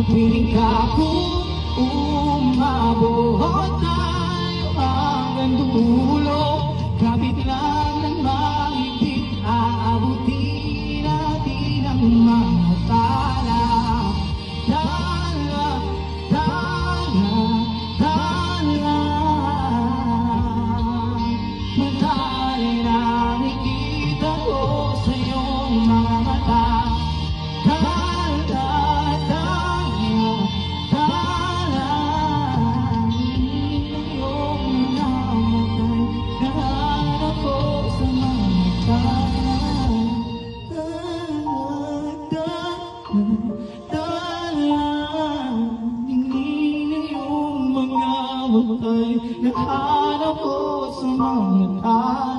piling ka kung umabot tayo hanggang dulo. Kapit lang ng mahigpit, aabutin natin ang mga tala. Tala, tala, tala. Matali na nakikita ko sa iyong mga mata. Naghanap ko sa mga tao.